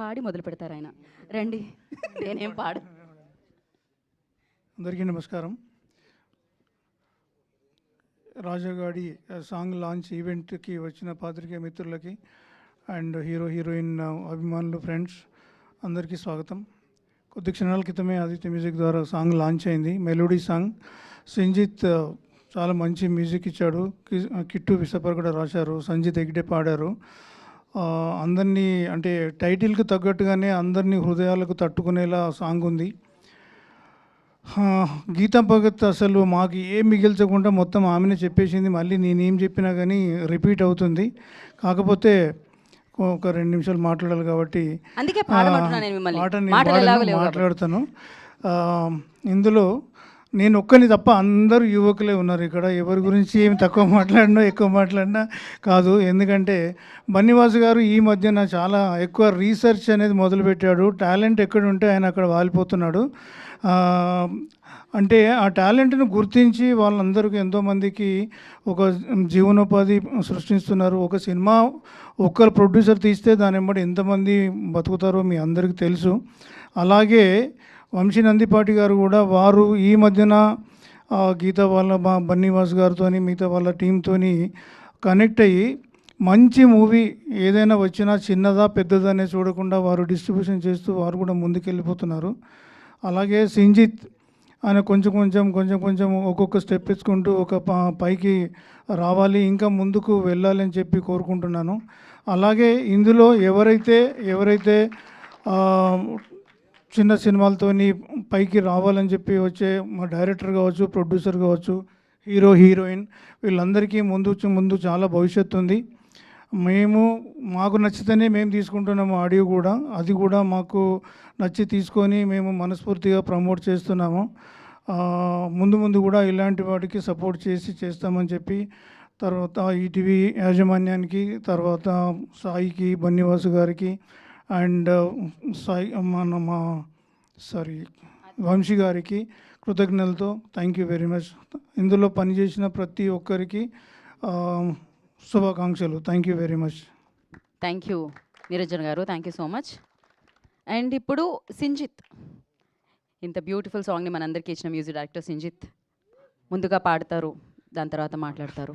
పాడి మొదలు పెడతారు ఆయన. రండి. నేనేం పాడు. అందరికీ నమస్కారం. రాజాగాడి సాంగ్ లాంచ్ ఈవెంట్కి వచ్చిన పాత్రికేయ మిత్రులకి అండ్ హీరోయిన్ అభిమానులు, ఫ్రెండ్స్ అందరికీ స్వాగతం. కొద్ది క్షణాల క్రితమే ఆదిత్య మ్యూజిక్ ద్వారా సాంగ్ లాంచ్ అయింది. Melody song. సంజిత్ చాలా మంచి మ్యూజిక్ ఇచ్చాడు. కిట్టు విసపర్ కూడా రాశారు. సంజిత్ హెగ్డే పాడారు. అందరినీ అంటే టైటిల్కి తగ్గట్టుగానే అందరినీ హృదయాలకు తట్టుకునేలా సాంగ్ ఉంది. గీతా భగత్ అసలు మాకు ఏం మిగిల్చకుండా మొత్తం ఆమెనే చెప్పేసింది. మళ్ళీ నేనేం చెప్పినా కానీ రిపీట్ అవుతుంది. కాకపోతే ఒక 2 నిమిషాలు మాట్లాడాలి కాబట్టి మాట్లాడతాను. ఇందులో నేను ఒక్కని తప్ప అందరూ యువకులే ఉన్నారు ఇక్కడ. ఎవరి గురించి ఏమి తక్కువ మాట్లాడినా ఎక్కువ మాట్లాడినా కాదు. ఎందుకంటే బన్నీవాసు గారు ఈ మధ్యన చాలా ఎక్కువ రీసెర్చ్ అనేది మొదలుపెట్టాడు. టాలెంట్ ఎక్కడ ఉంటే ఆయన అక్కడ వాలిపోతున్నాడు. అంటే ఆ టాలెంట్ను గుర్తించి వాళ్ళందరికీ ఎంతోమందికి ఒక జీవనోపాధి సృష్టిస్తున్నారు. ఒక సినిమా ఒక్కరు ప్రొడ్యూసర్ తీస్తే దాని వెంబడి ఎంతమంది బతుకుతారో మీ అందరికీ తెలుసు. అలాగే వంశీ నందిపాటి గారు కూడా వారు ఈ మధ్యన గీత వాళ్ళ బన్నీవాస్ గారితో మిగతా వాళ్ళ టీంతో కనెక్ట్ అయ్యి మంచి మూవీ ఏదైనా వచ్చినా చిన్నదా పెద్దదనే చూడకుండా వారు డిస్ట్రిబ్యూషన్ చేస్తూ వారు కూడా ముందుకెళ్ళిపోతున్నారు. అలాగే సంజిత్ ఆయన కొంచెం ఒక్కొక్క స్టెప్ ఇచ్చుకుంటూ ఒక పైకి రావాలి, ఇంకా ముందుకు వెళ్ళాలి అని చెప్పి కోరుకుంటున్నాను. అలాగే ఇందులో ఎవరైతే చిన్న సినిమాలతోని పైకి రావాలని చెప్పి వచ్చే మా డైరెక్టర్ కావచ్చు, ప్రొడ్యూసర్ కావచ్చు, హీరోయిన్ వీళ్ళందరికీ ముందు చాలా భవిష్యత్తు ఉంది. మాకు నచ్చితేనే మేము తీసుకుంటున్నాము ఆడియో కూడా. అది కూడా మాకు నచ్చి తీసుకొని మేము మనస్ఫూర్తిగా ప్రమోట్ చేస్తున్నాము. ముందు కూడా ఇలాంటి వాటికి సపోర్ట్ చేస్తామని చెప్పి తర్వాత ఈటీవీ యాజమాన్యానికి, తర్వాత సాయికి, బన్నీవాసు గారికి అండ్ వంశీ గారికి కృతజ్ఞతలతో థ్యాంక్ యూ వెరీ మచ్. ఇందులో పనిచేసిన ప్రతి ఒక్కరికి శుభాకాంక్షలు. Thank you very much. Thank you Niranjan గారు. Thank you so much. And ఇప్పుడు సంజిత్, ఇంత బ్యూటిఫుల్ సాంగ్ని మనందరికీ ఇచ్చిన మ్యూజిక్ డైరెక్టర్ సంజిత్ ముందుగా పాడతారు, దాని తర్వాత మాట్లాడతారు.